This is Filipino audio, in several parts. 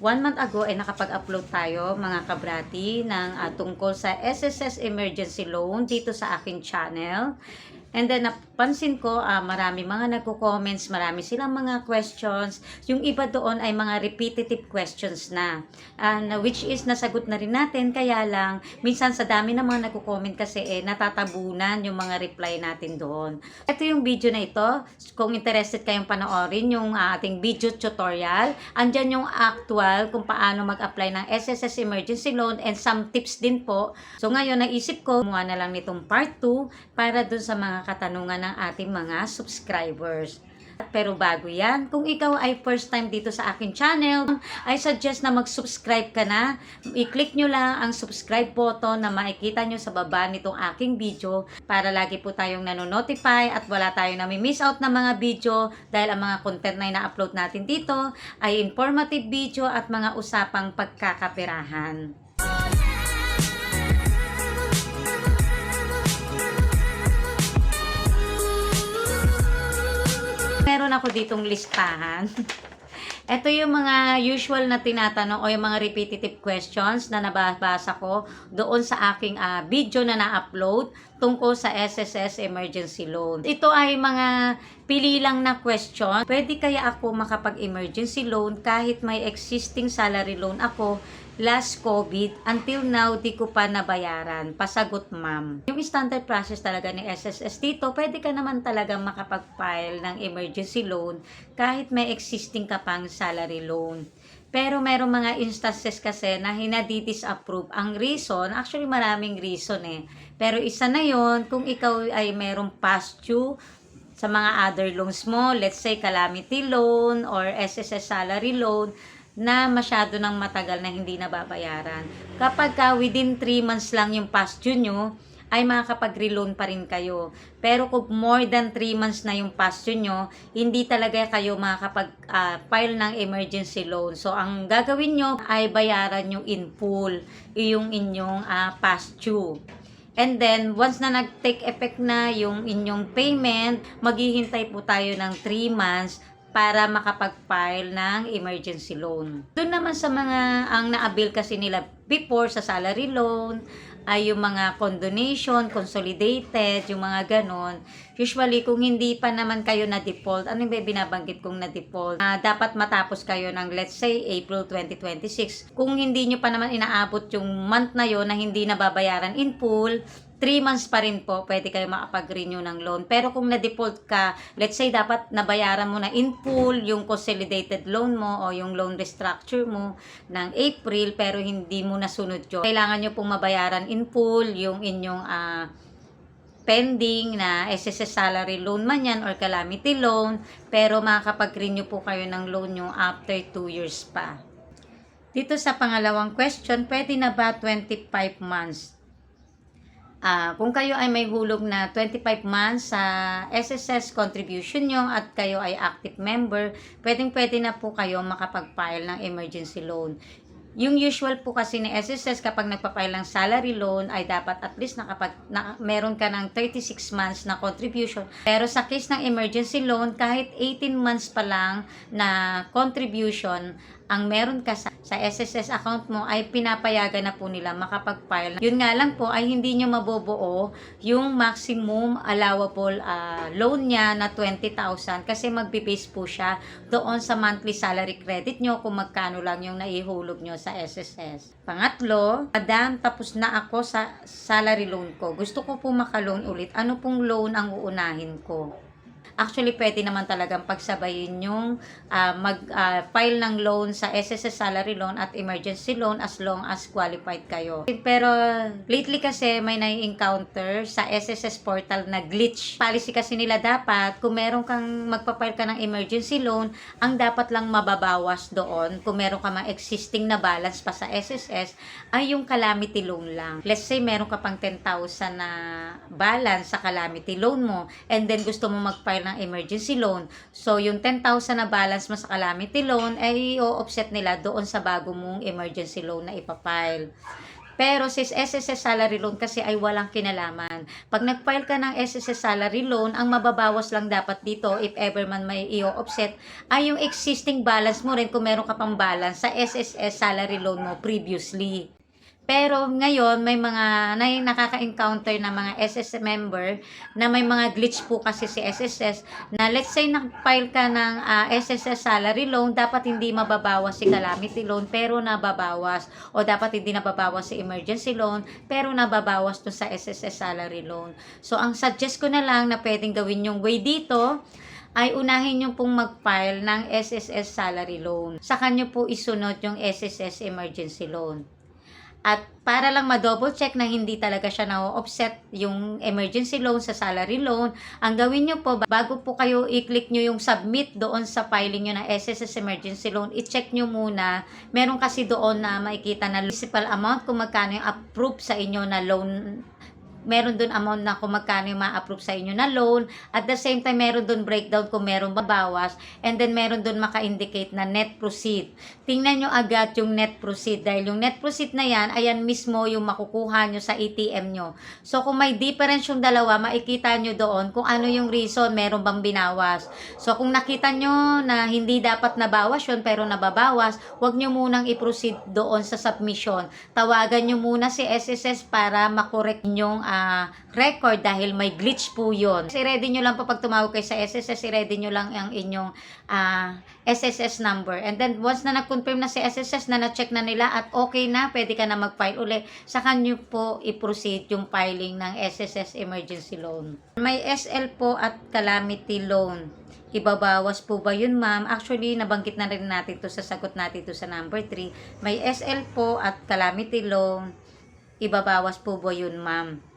1 month ago ay nakapag-upload tayo mga kabrati ng tungkol sa SSS Emergency Loan dito sa aking channel. And then napansin ko marami mga nagko-comments, marami silang mga questions. Yung iba doon ay mga repetitive questions na. Which is nasagot na rin natin, kaya lang minsan sa dami ng mga nagko-comment kasi natatabunan yung mga reply natin doon. Ito yung video na ito. Kung interested kayong panoorin yung ating video tutorial, andyan yung actual kung paano mag-apply ng SSS Emergency Loan and some tips din po. So ngayon naisip ko, gumawa na lang nitong part 2 para dun sa mga katanungan ng ating mga subscribers. Pero bago yan, kung ikaw ay first time dito sa akin channel, I suggest na mag-subscribe ka na. I-click nyo lang ang subscribe button na makikita nyo sa baba nitong aking video para lagi po tayong nanonotify at wala tayong nami-miss out na mga video dahil ang mga content na ina-upload natin dito ay informative video at mga usapang pagkakaperahan. Meron ako ditong listahan. Ito yung mga usual na tinatanong o yung mga repetitive questions na nababasa ko doon sa aking video na na-upload tungkol sa SSS Emergency Loan. Ito ay mga pili lang na question. Pwede kaya ako makapag-emergency loan kahit may existing salary loan ako last COVID, until now, di ko pa nabayaran. Pasagot, ma'am. Yung standard process talaga ni SSS dito, pwede ka naman talaga makapag-file ng emergency loan kahit may existing ka pang salary loan. Pero merong mga instances kasi na hinadi-disapprove. Ang reason, actually maraming reason Pero isa na yon kung ikaw ay merong past due sa mga other loans mo, let's say calamity loan or SSS salary loan, na masyado ng matagal na hindi nababayaran. Kapag within 3 months lang yung past due nyo, ay makakapag-reloan pa rin kayo. Pero kung more than 3 months na yung past due nyo, hindi talaga kayo makakapag-file ng emergency loan. So, ang gagawin nyo ay bayaran nyo in full yung inyong past due. And then, once na nag-take effect na yung inyong payment, maghihintay po tayo ng 3 months para makapag-file ng emergency loan. Doon naman sa mga ang na-avail kasi nila before sa salary loan, ay yung mga condonation, consolidated, yung mga ganon. Usually, kung hindi pa naman kayo na-default, ano yung binabanggit kong na-default? Dapat matapos kayo ng, let's say, April 2026. Kung hindi nyo pa naman inaabot yung month na yon na hindi nababayaran in full, 3 months pa rin po, pwede kayo makapag-renew ng loan. Pero kung na-default ka, let's say dapat nabayaran mo na in full yung consolidated loan mo o yung loan restructure mo ng April, pero hindi mo nasunod yun. Kailangan nyo pong mabayaran in full yung inyong pending na SSS salary loan man yan or calamity loan, pero makakapag-renew po kayo ng loan nyo after 2 years pa. Dito sa pangalawang question, pwede na ba 25 months? Kung kayo ay may hulog na 25 months sa SSS contribution nyo at kayo ay active member, pwede na po kayo makapag-file ng emergency loan. Yung usual po kasi ni SSS kapag nagpa-file ng salary loan ay dapat at least meron ka ng 36 months na contribution. Pero sa case ng emergency loan, kahit 18 months pa lang na contribution ang meron ka sa SSS account mo, ay pinapayagan na po nila makapag-file. Yun nga lang po ay hindi nyo mabubuo yung maximum allowable loan niya na 20,000 kasi magbe-base po siya doon sa monthly salary credit nyo kung magkano lang yung naihulog nyo sa SSS. Pangatlo, madam, tapos na ako sa salary loan ko. Gusto ko po maka-loan ulit. Ano pong loan ang uunahin ko? Actually, pwede naman talagang pagsabayin yung mag-file ng loan sa SSS salary loan at emergency loan as long as qualified kayo. Pero lately kasi may nai-encounter sa SSS portal na glitch. Policy kasi nila dapat kung meron kang magpa-file ka ng emergency loan, ang dapat lang mababawas doon kung meron ka mga existing na balance pa sa SSS ay yung calamity loan lang. Let's say meron ka pang 10,000 na balance sa calamity loan mo and then gusto mo mag-file ng emergency loan. So, yung 10,000 na balance mo sa calamity loan ay i-offset nila doon sa bago mong emergency loan na ipapile. Pero si SSS salary loan kasi ay walang kinalaman. Pag nag-file ka ng SSS salary loan, ang mababawas lang dapat dito, if ever man may i-offset, ay yung existing balance mo rin kung meron ka pang balance sa SSS salary loan mo previously. Pero ngayon, may mga nakaka-encounter na mga SSS member na may mga glitch po kasi si SSS na let's say nag-file ka ng SSS salary loan, dapat hindi mababawas si calamity loan pero nababawas. O dapat hindi nababawas si emergency loan pero nababawas to sa SSS salary loan. So, ang suggest ko na lang na pwedeng gawin yung way dito ay unahin nyo pong mag-file ng SSS salary loan. Saka nyo po isunod yung SSS emergency loan. At para lang ma-double check na hindi talaga siya na-offset yung emergency loan sa salary loan, ang gawin nyo po, bago po kayo i-click nyo yung submit doon sa filing nyo ng SSS emergency loan, i-check nyo muna. Meron kasi doon na makikita na principal amount kung magkano yung approve sa inyo na loan. Meron doon amount na kung magkano yung ma-approve sa inyo na loan. At the same time, meron doon breakdown kung meron babawas. And then, meron doon maka-indicate na net proceed. Tingnan nyo agad yung net proceed. Dahil yung net proceed na yan, ayan mismo yung makukuha nyo sa ATM nyo. So, kung may difference yung dalawa, makikita nyo doon kung ano yung reason, meron bang binawas. So, kung nakita nyo na hindi dapat nabawas yun, pero nababawas, huwag nyo munang i-proceed doon sa submission. Tawagan nyo muna si SSS para makorek nyong record dahil may glitch po yun. I-ready nyo lang po pag tumawag kayo sa SSS, i-ready nyo lang ang inyong SSS number. And then, once na nag-confirm na si SSS na na-check na nila at okay na, pwede ka na mag-file uli, saka nyo po i-proceed yung filing ng SSS emergency loan. May SL po at calamity loan. Ibabawas po ba yun, ma'am? Actually, nabanggit na rin natin to sa sagot natin to sa number 3. May SL po at calamity loan. Ibabawas po ba yun, ma'am?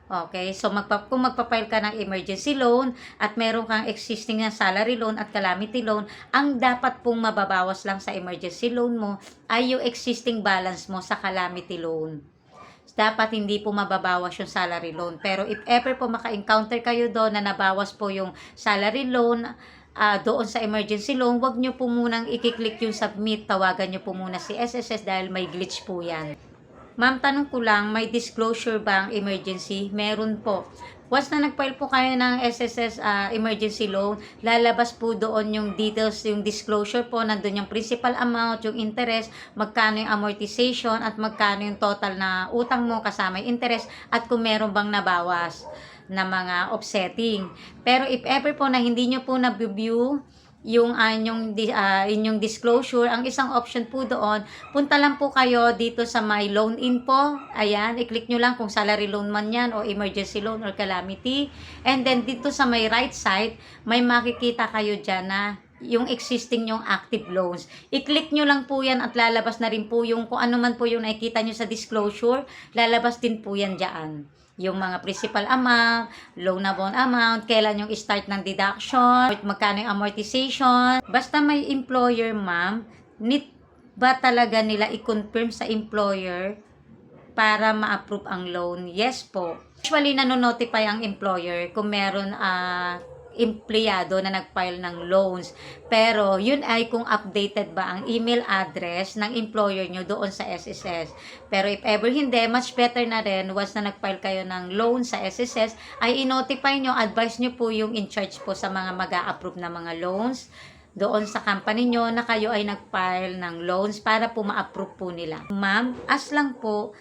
Okay, so kung magpa-file ka ng emergency loan at meron kang existing na salary loan at calamity loan, ang dapat pong mababawas lang sa emergency loan mo ay yung existing balance mo sa calamity loan. Dapat hindi po mababawas yung salary loan. Pero if ever po maka-encounter kayo doon na nabawas po yung salary loan, doon sa emergency loan, wag nyo po munang i-click yung submit. Tawagan nyo po muna si SSS dahil may glitch po yan. Ma'am, tanong ko lang, may disclosure ba ang emergency? Meron po. Once na nag-file po kayo ng SSS emergency loan, lalabas po doon yung details, yung disclosure po, nandun yung principal amount, yung interest, magkano yung amortization, at magkano yung total na utang mo kasama yung interest, at kung meron bang nabawas na mga offsetting. Pero if ever po na hindi nyo po na-view yung inyong disclosure, ang isang option po doon, punta lang po kayo dito sa my loan info. Ayan, i-click nyo lang kung salary loan man yan o emergency loan or calamity. And then dito sa my right side, may makikita kayo dyan na yung existing yung active loans. I-click nyo lang po yan at lalabas na rin po yung kung ano man po yung nakikita nyo sa disclosure, lalabas din po yan dyan. Yung mga principal amount, loanable amount, kailan yung start ng deduction, magkano yung amortization. Basta may employer, ma'am, need ba talaga nila i-confirm sa employer para ma-approve ang loan? Yes po. Usually, nanonotify ang employer kung meron empleyado na nag-file ng loans. Pero, yun ay kung updated ba ang email address ng employer nyo doon sa SSS. Pero if ever hindi, much better na rin, once na nag-file kayo ng loan sa SSS, ay i-notify nyo, advise nyo po yung in-charge po sa mga mag-a-approve na mga loans doon sa company nyo na kayo ay nag-file ng loans para po ma-approve po nila. Ma'am, as lang po,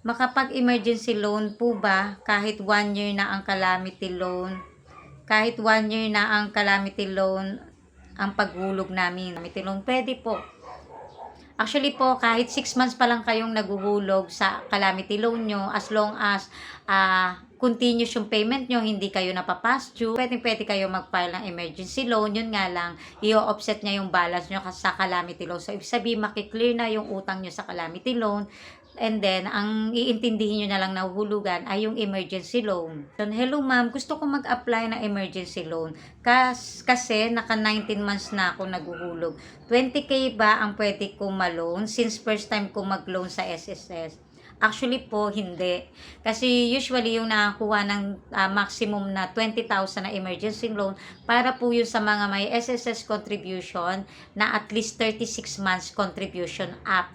makapag-emergency loan po ba kahit 1 year na ang calamity loan? Kahit 1 year na ang calamity loan ang paghulog namin. Calamity loan, pwede po. Actually po, kahit 6 months pa lang kayong naguhulog sa calamity loan nyo, as long as continuous yung payment nyo, hindi kayo napapass due, pwede kayo mag-file ng emergency loan. Yun nga lang, i-offset niya yung balance nyo sa calamity loan. So, ibig sabihin, makiklear na yung utang nyo sa calamity loan. And then, ang iintindihin nyo na lang na huhulugan ay yung emergency loan. Hello ma'am, gusto ko mag-apply ng emergency loan. Kasi naka 19 months na ako naguhulog. 20K ba ang pwede kong ma-loan since first time ko mag-loan sa SSS? Actually po, hindi. Kasi usually yung nakakuha ng maximum na 20,000 na emergency loan para po yun sa mga may SSS contribution na at least 36 months contribution up.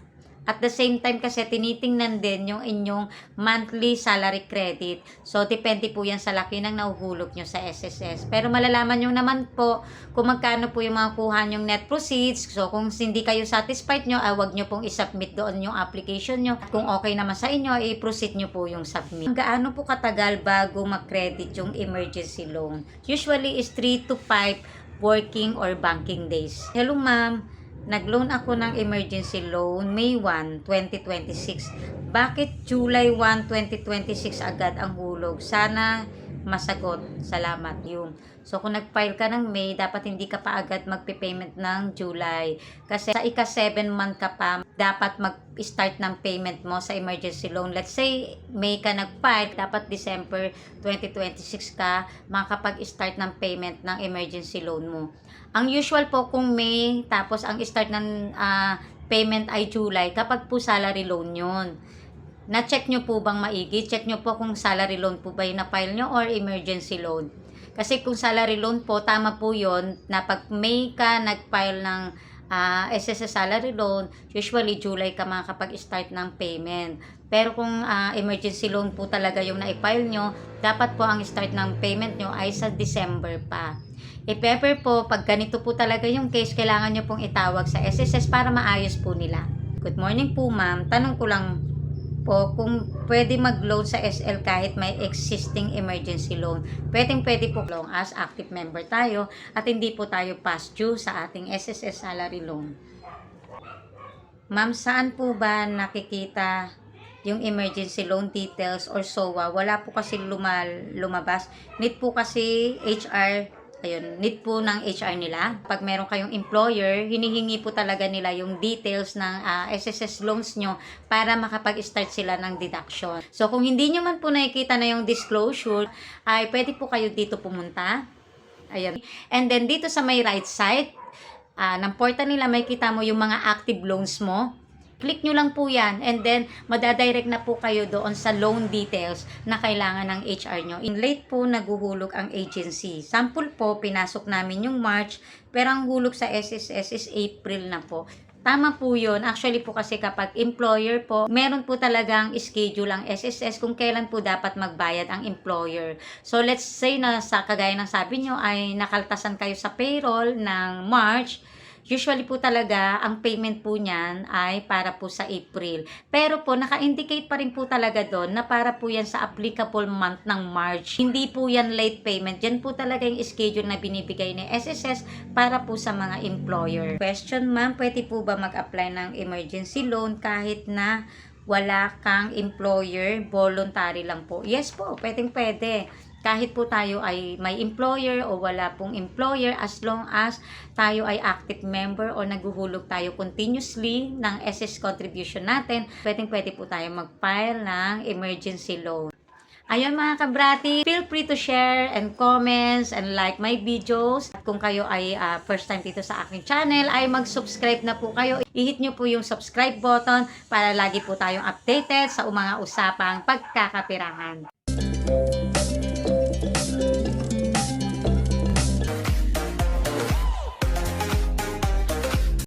At the same time kasi tinitingnan din yung inyong monthly salary credit. So, depende po yan sa laki ng nahuhulog nyo sa SSS. Pero malalaman nyo naman po kung magkano po yung mga kuha nyong net proceeds. So, kung hindi kayo satisfied nyo, wag nyo pong isubmit doon yung application nyo. Kung okay naman sa inyo, i-proceed nyo po yung submit. Gaano po katagal bago mag-credit yung emergency loan? Usually is 3 to 5 working or banking days. Hello ma'am, nag-loan ako ng emergency loan May 1, 2026. Bakit July 1, 2026 agad ang hulog? Sana masagot. Salamat yung. So, kung nag-file ka ng May, dapat hindi ka pa agad magpe-payment ng July. Kasi sa ika-7 month ka pa, dapat mag-start ng payment mo sa emergency loan. Let's say, May ka nag-file, dapat December 2026 ka makakapag-start ng payment ng emergency loan mo. Ang usual po kung May, tapos ang start ng payment ay July, kapag po salary loan yun. Na-check nyo po bang maigi? Check nyo po kung salary loan po ba yung na-file nyo or emergency loan. Kasi kung salary loan po, tama po yun na pag May ka nag-file ng SSS salary loan, usually July ka makakapag-start ng payment. Pero kung emergency loan po talaga yung na-file nyo, dapat po ang start ng payment nyo ay sa December pa. If ever po, pag ganito po talaga yung case, kailangan nyo pong itawag sa SSS para maayos po nila. Good morning po ma'am. Tanong ko lang po kung pwede mag-loan sa SL kahit may existing emergency loan. Pwede po long as active member tayo at hindi po tayo past due sa ating SSS salary loan. Ma'am, saan po ba nakikita yung emergency loan details or SOA? Wala po kasi lumabas. Need po kasi HR, need po ng HR nila. Pag meron kayong employer, hinihingi po talaga nila yung details ng SSS loans nyo para makapag-start sila ng deduction. So, kung hindi nyo man po nakikita na yung disclosure, ay pwede po kayo dito pumunta. Ayan. And then, dito sa may right side, ng portal nila, may kita mo yung mga active loans mo. Click nyo lang po yan and then madadirect na po kayo doon sa loan details na kailangan ng HR nyo. In late po naguhulog ang agency. Sample po, pinasok namin yung March pero ang hulog sa SSS is April na po. Tama po yun. Actually po kasi kapag employer po, meron po talagang schedule ang SSS kung kailan po dapat magbayad ang employer. So let's say na sa kagaya ng sabi nyo ay nakaltasan kayo sa payroll ng March. Usually po talaga, ang payment po niyan ay para po sa April. Pero po, naka-indicate pa rin po talaga doon na para po yan sa applicable month ng March. Hindi po yan late payment. Yan po talaga yung schedule na binibigay ni SSS para po sa mga employer. Question ma'am, pwede po ba mag-apply ng emergency loan kahit na wala kang employer, voluntary lang po? Yes po, pwede. Kahit po tayo ay may employer o wala pong employer, as long as tayo ay active member o naguhulog tayo continuously ng SS contribution natin, pwede po tayo mag-file ng emergency loan. Ayun mga kabrati, feel free to share and comments and like my videos. At kung kayo ay first time dito sa aking channel, ay mag-subscribe na po kayo. I-hit nyo po yung subscribe button para lagi po tayong updated sa mga usapang pagkakapirahan.